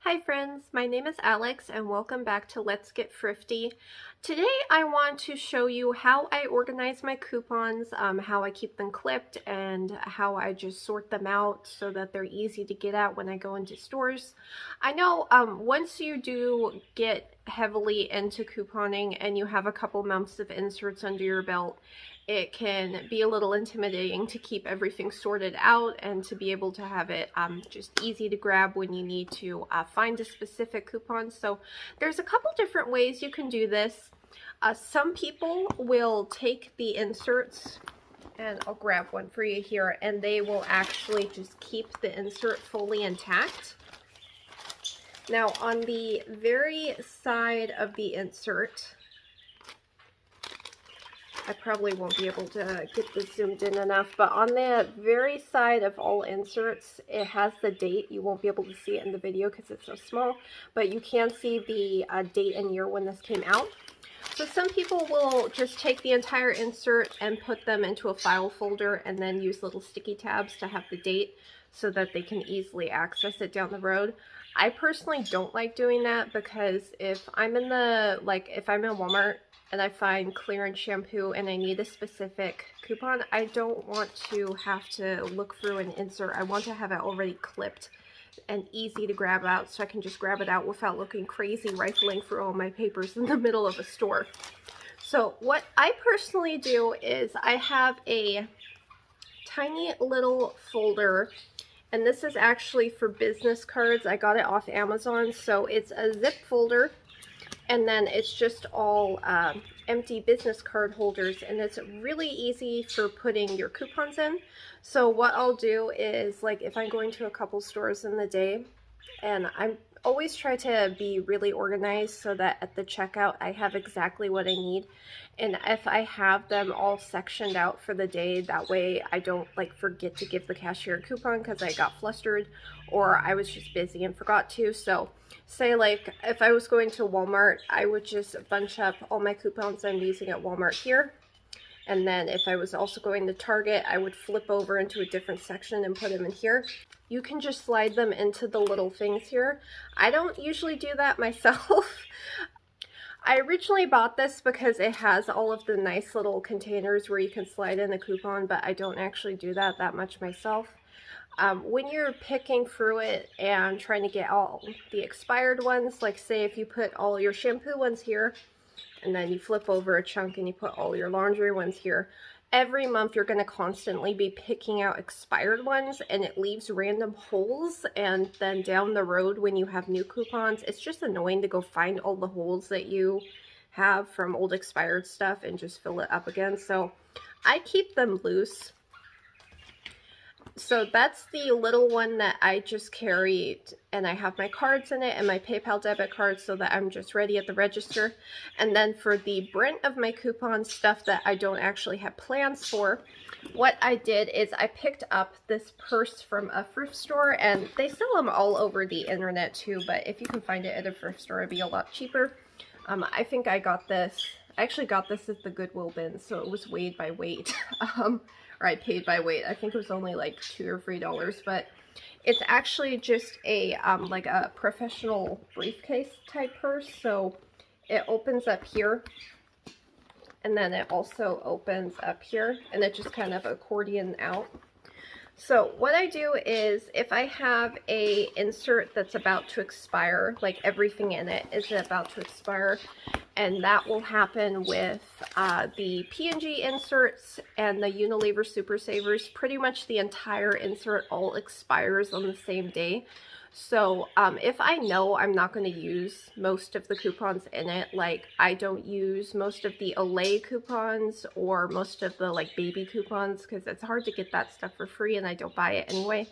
Hi friends, my name is Alex and welcome back to Let's Get Thrifty. Today I want to show you how I organize my coupons, how I keep them clipped, and how I just sort them out so that they're easy to get at when I go into stores. I know once you do get heavily into couponing and you have a couple months of inserts under your belt, it can be a little intimidating to keep everything sorted out and to be able to have it just easy to grab when you need to find a specific coupon. So there's a couple different ways you can do this. Some people will take the inserts, and I'll grab one for you here, and they will actually just keep the insert fully intact. Now on the very side of the insert, I probably won't be able to get this zoomed in enough, but on the very side of all inserts, it has the date. You won't be able to see it in the video because it's so small, but you can see the date and year when this came out. So some people will just take the entire insert and put them into a file folder and then use little sticky tabs to have the date so that they can easily access it down the road. I personally don't like doing that because if I'm in Walmart and I find clearance shampoo and I need a specific coupon, I don't want to have to look through an insert. I want to have it already clipped and easy to grab out so I can just grab it out without looking crazy rifling through all my papers in the middle of a store. So what I personally do is I have a tiny little folder, and this is actually for business cards. I got it off Amazon, so it's a zip folder. And then it's just all empty business card holders, and it's really easy for putting your coupons in. So what I'll do is, like, if I'm going to a couple stores in the day, and I'm always try to be really organized so that at the checkout I have exactly what I need. And if I have them all sectioned out for the day, that way I don't forget to give the cashier a coupon because I got flustered or I was just busy and forgot to. So say if I was going to Walmart, I would just bunch up all my coupons I'm using at Walmart here. And then if I was also going to Target, I would flip over into a different section and put them in here. You can just slide them into the little things here. I don't usually do that myself. I originally bought this because it has all of the nice little containers where you can slide in a coupon, but I don't actually do that much myself. When you're picking through it and trying to get all the expired ones, like say if you put all your shampoo ones here, and then you flip over a chunk and you put all your laundry ones here, every month you're going to constantly be picking out expired ones, and it leaves random holes. And then down the road when you have new coupons, it's just annoying to go find all the holes that you have from old expired stuff and just fill it up again. So I keep them loose. So that's the little one that I just carried, and I have my cards in it and my PayPal debit card so that I'm just ready at the register. And then for the brunt of my coupon stuff that I don't actually have plans for, what I did is I picked up this purse from a thrift store, and they sell them all over the internet too, but if you can find it at a thrift store, it'd be a lot cheaper. I think I actually got this at the Goodwill bin, so it was weighed by weight. Or I paid by weight. I think it was only like $2 or $3, but it's actually just a like a professional briefcase type purse. So it opens up here, and then it also opens up here, and it just kind of accordion out. So what I do is if I have a insert that's about to expire, like everything in it is about to expire, and that will happen with the P&G inserts and the Unilever Super Savers. Pretty much the entire insert all expires on the same day. So if I know I'm not going to use most of the coupons in it, like I don't use most of the Olay coupons or most of the baby coupons because it's hard to get that stuff for free and I don't buy it anyway.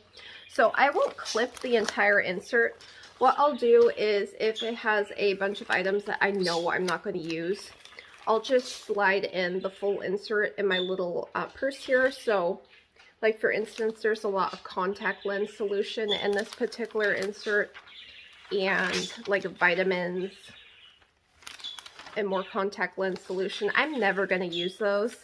So I won't clip the entire insert. What I'll do is if it has a bunch of items that I know I'm not going to use, I'll just slide in the full insert in my little purse here. So like for instance, there's a lot of contact lens solution in this particular insert, and like vitamins and more contact lens solution. I'm never going to use those.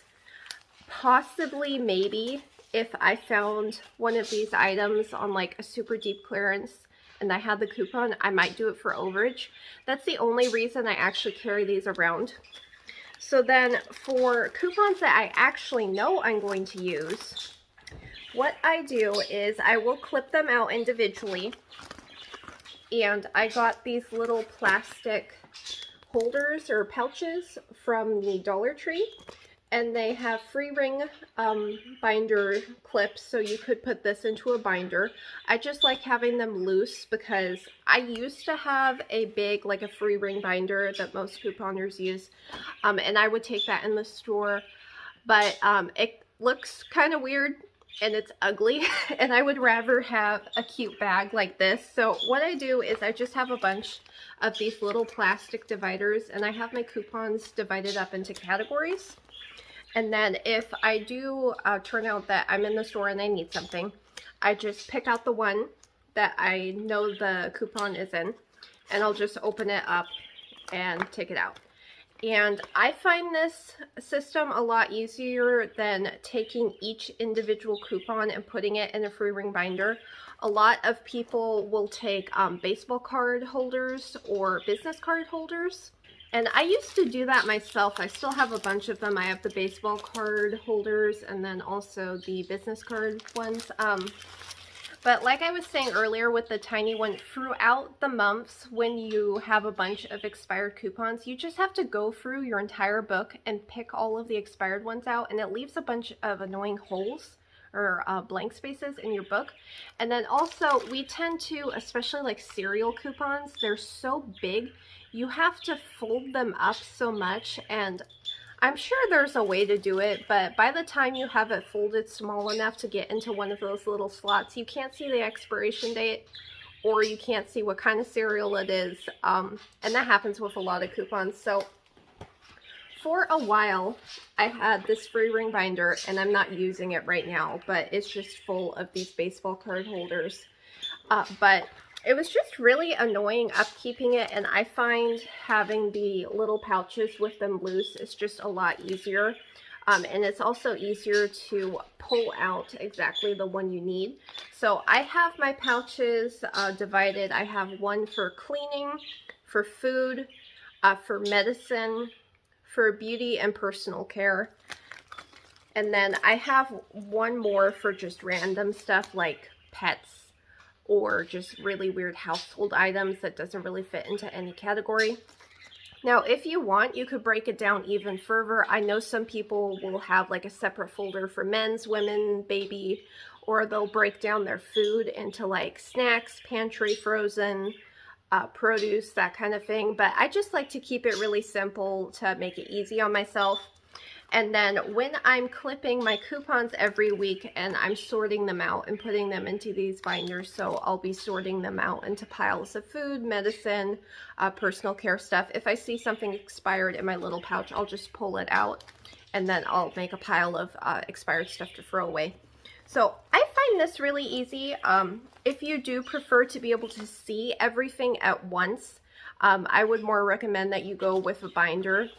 Possibly, maybe, if I found one of these items on like a super deep clearance and I had the coupon, I might do it for overage. That's the only reason I actually carry these around. So then for coupons that I actually know I'm going to use, what I do is I will clip them out individually. And I got these little plastic holders or pouches from the Dollar Tree. And they have free ring binder clips, so you could put this into a binder. I just like having them loose because I used to have a big, like a free ring binder that most couponers use, and I would take that in the store, but it looks kind of weird and it's ugly, and I would rather have a cute bag like this. So what I do is I just have a bunch of these little plastic dividers, and I have my coupons divided up into categories. And then if I do turn out that I'm in the store and I need something, I just pick out the one that I know the coupon is in, and I'll just open it up and take it out. And I find this system a lot easier than taking each individual coupon and putting it in a free ring binder. A lot of people will take baseball card holders or business card holders. And I used to do that myself. I still have a bunch of them. I have the baseball card holders and then also the business card ones. But like I was saying earlier with the tiny one, throughout the months when you have a bunch of expired coupons, you just have to go through your entire book and pick all of the expired ones out, and it leaves a bunch of annoying holes or blank spaces in your book. And then also we tend to, especially like cereal coupons, they're so big, you have to fold them up so much, and I'm sure there's a way to do it, but by the time you have it folded small enough to get into one of those little slots, you can't see the expiration date, or you can't see what kind of cereal it is, and that happens with a lot of coupons. So for a while, I had this free ring binder, and I'm not using it right now, but it's just full of these baseball card holders. But it was just really annoying upkeeping it, and I find having the little pouches with them loose is just a lot easier. And it's also easier to pull out exactly the one you need. So I have my pouches divided. I have one for cleaning, for food, for medicine, for beauty and personal care. And then I have one more for just random stuff like pets or just really weird household items that doesn't really fit into any category. Now, if you want, you could break it down even further. I know some people will have like a separate folder for men's, women, baby, or they'll break down their food into like snacks, pantry, frozen, produce, that kind of thing. But I just like to keep it really simple to make it easy on myself. And then when I'm clipping my coupons every week and I'm sorting them out and putting them into these binders, so I'll be sorting them out into piles of food, medicine, personal care stuff. If I see something expired in my little pouch, I'll just pull it out and then I'll make a pile of expired stuff to throw away. So I find this really easy. If you do prefer to be able to see everything at once, I would more recommend that you go with a binder.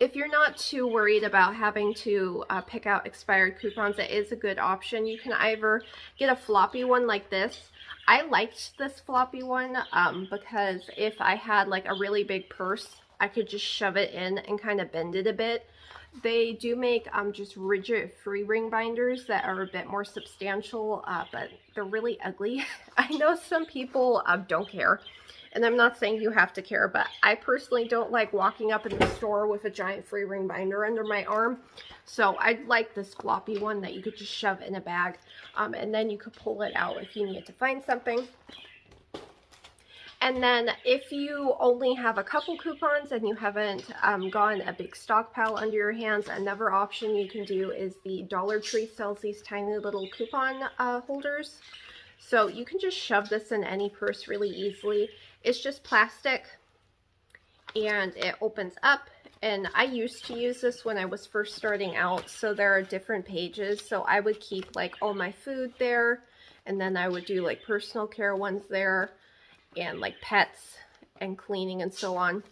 If you're not too worried about having to pick out expired coupons, it is a good option. You can either get a floppy one like this. I liked this floppy one because if I had like a really big purse, I could just shove it in and kind of bend it a bit. They do make just rigid free ring binders that are a bit more substantial, but they're really ugly. I know some people don't care. And I'm not saying you have to care, but I personally don't like walking up in the store with a giant free ring binder under my arm. So I like this floppy one that you could just shove in a bag. And then you could pull it out if you need to find something. And then if you only have a couple coupons and you haven't gotten a big stockpile under your hands, another option you can do is the Dollar Tree sells these tiny little coupon holders. So you can just shove this in any purse really easily. It's just plastic and it opens up, and I used to use this when I was first starting out, so there are different pages. So I would keep like all my food there, and then I would do like personal care ones there, and like pets and cleaning and so on.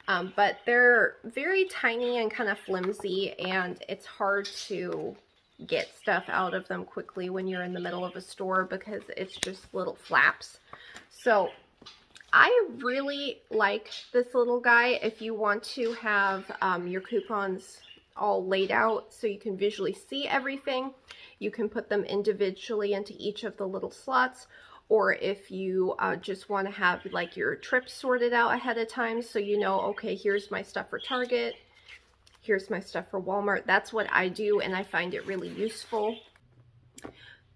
But they're very tiny and kind of flimsy, and it's hard to get stuff out of them quickly when you're in the middle of a store because it's just little flaps. So I really like this little guy. If you want to have your coupons all laid out so you can visually see everything, you can put them individually into each of the little slots. Or if you just want to have like your trips sorted out ahead of time so you know, okay, here's my stuff for Target, here's my stuff for Walmart. That's what I do, and I find it really useful.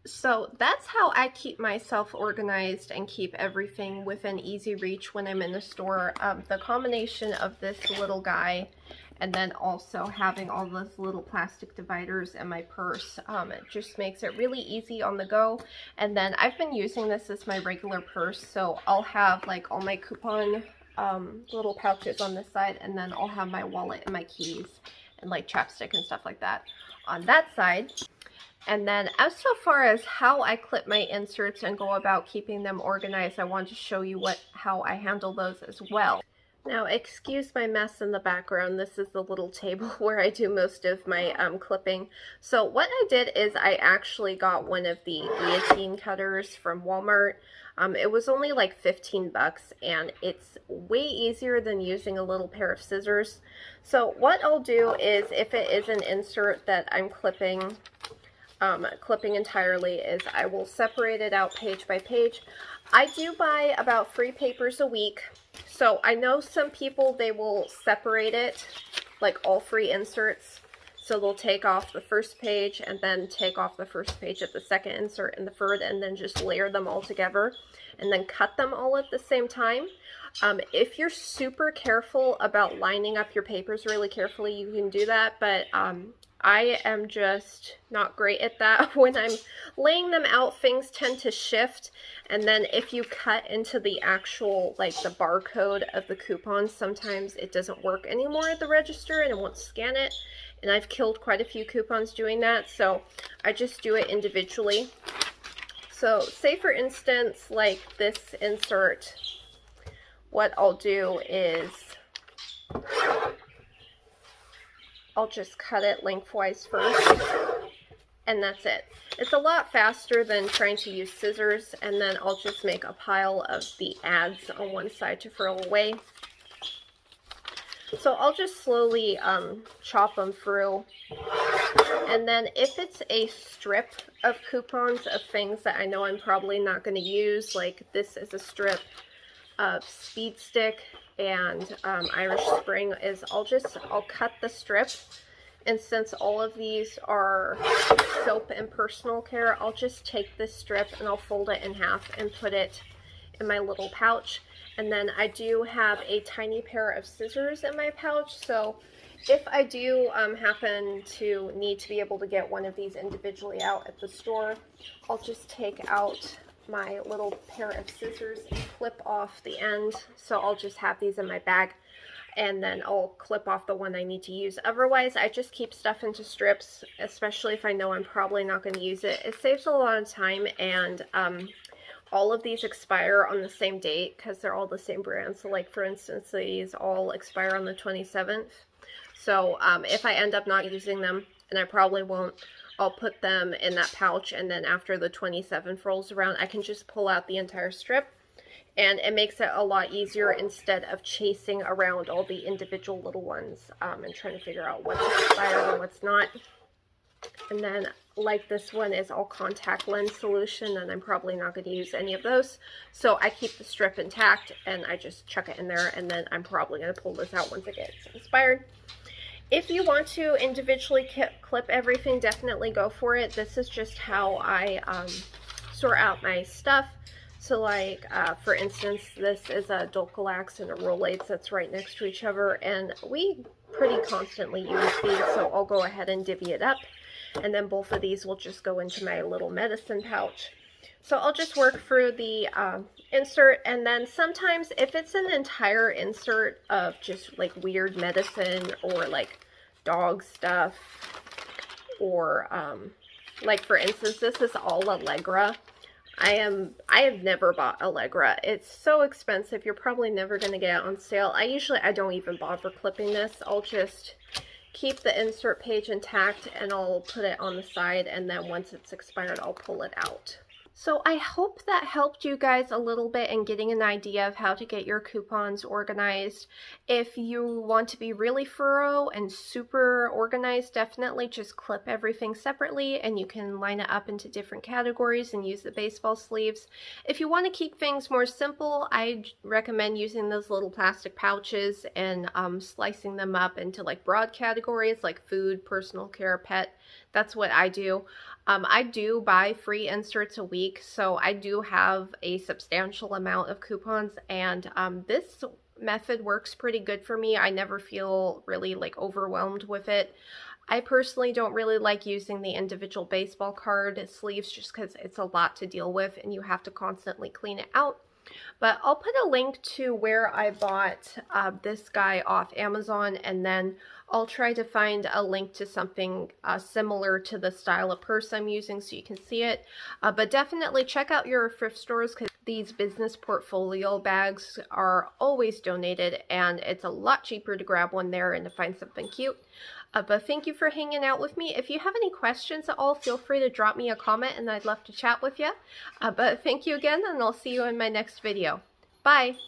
So that's how I keep myself organized and keep everything within easy reach when I'm in the store. The combination of this little guy and then also having all those little plastic dividers in my purse, it just makes it really easy on the go. And then I've been using this as my regular purse, so I'll have like all my coupon little pouches on this side, and then I'll have my wallet and my keys and like chapstick and stuff like that on that side. And then as so far as how I clip my inserts and go about keeping them organized, I want to show you how I handle those as well. Now, excuse my mess in the background. This is the little table where I do most of my clipping. So what I did is I actually got one of the guillotine cutters from Walmart. It was only like 15 bucks, and it's way easier than using a little pair of scissors. So what I'll do is, if it is an insert that I'm clipping entirely, is I will separate it out page by page. I do buy about 3 papers a week, so I know some people, they will separate it, like all 3 inserts. So they'll take off the first page and then take off the first page of the second insert and the third, and then just layer them all together and then cut them all at the same time. If you're super careful about lining up your papers really carefully, you can do that, but I am just not great at that. When I'm laying them out, things tend to shift, and then if you cut into the actual, like the barcode of the coupons, sometimes it doesn't work anymore at the register and it won't scan it, and I've killed quite a few coupons doing that, so I just do it individually. So say for instance, like this insert, what I'll do is I'll just cut it lengthwise first, and that's it. It's a lot faster than trying to use scissors, and then I'll just make a pile of the ads on one side to throw away. So I'll just slowly chop them through, and then if it's a strip of coupons of things that I know I'm probably not going to use, like this is a strip of Speed Stick and Irish Spring, is I'll cut the strip, and since all of these are soap and personal care, I'll just take this strip and I'll fold it in half and put it in my little pouch. And then I do have a tiny pair of scissors in my pouch, so if I do happen to need to be able to get one of these individually out at the store, I'll just take out my little pair of scissors and clip off the end. So I'll just have these in my bag, and then I'll clip off the one I need to use. Otherwise, I just keep stuff into strips, especially if I know I'm probably not going to use it. It saves a lot of time, and all of these expire on the same date because they're all the same brand. So like for instance, these all expire on the 27th. So if I end up not using them, and I probably won't, I'll put them in that pouch, and then after the 27th rolls around, I can just pull out the entire strip, and it makes it a lot easier instead of chasing around all the individual little ones and trying to figure out what's expired and what's not. And then like this one is all contact lens solution, and I'm probably not going to use any of those, so I keep the strip intact and I just chuck it in there, and then I'm probably going to pull this out once it gets expired. If you want to individually clip everything, definitely go for it. This is just how I sort out my stuff. So like, for instance, this is a Dulcolax and a Rolex that's right next to each other, and we pretty constantly use these, so I'll go ahead and divvy it up. And then both of these will just go into my little medicine pouch. So I'll just work through the insert, and then sometimes if it's an entire insert of just like weird medicine or like dog stuff, or like for instance, this is all Allegra. I have never bought Allegra. It's so expensive. You're probably never going to get it on sale. I don't even bother clipping this. I'll just keep the insert page intact and I'll put it on the side, and then once it's expired, I'll pull it out. So I hope that helped you guys a little bit in getting an idea of how to get your coupons organized. If you want to be really thorough and super organized, definitely just clip everything separately and you can line it up into different categories and use the baseball sleeves. If you want to keep things more simple, I recommend using those little plastic pouches and slicing them up into like broad categories like food, personal care, pet. That's what I do. I do buy free inserts a week, so I do have a substantial amount of coupons, and this method works pretty good for me. I never feel really like overwhelmed with it. I personally don't really like using the individual baseball card sleeves just because it's a lot to deal with and you have to constantly clean it out. But I'll put a link to where I bought this guy off Amazon, and then I'll try to find a link to something similar to the style of purse I'm using so you can see it. But definitely check out your thrift stores because these business portfolio bags are always donated and it's a lot cheaper to grab one there and to find something cute. But thank you for hanging out with me. If you have any questions at all, feel free to drop me a comment and I'd love to chat with you. But thank you again, and I'll see you in my next video. Bye!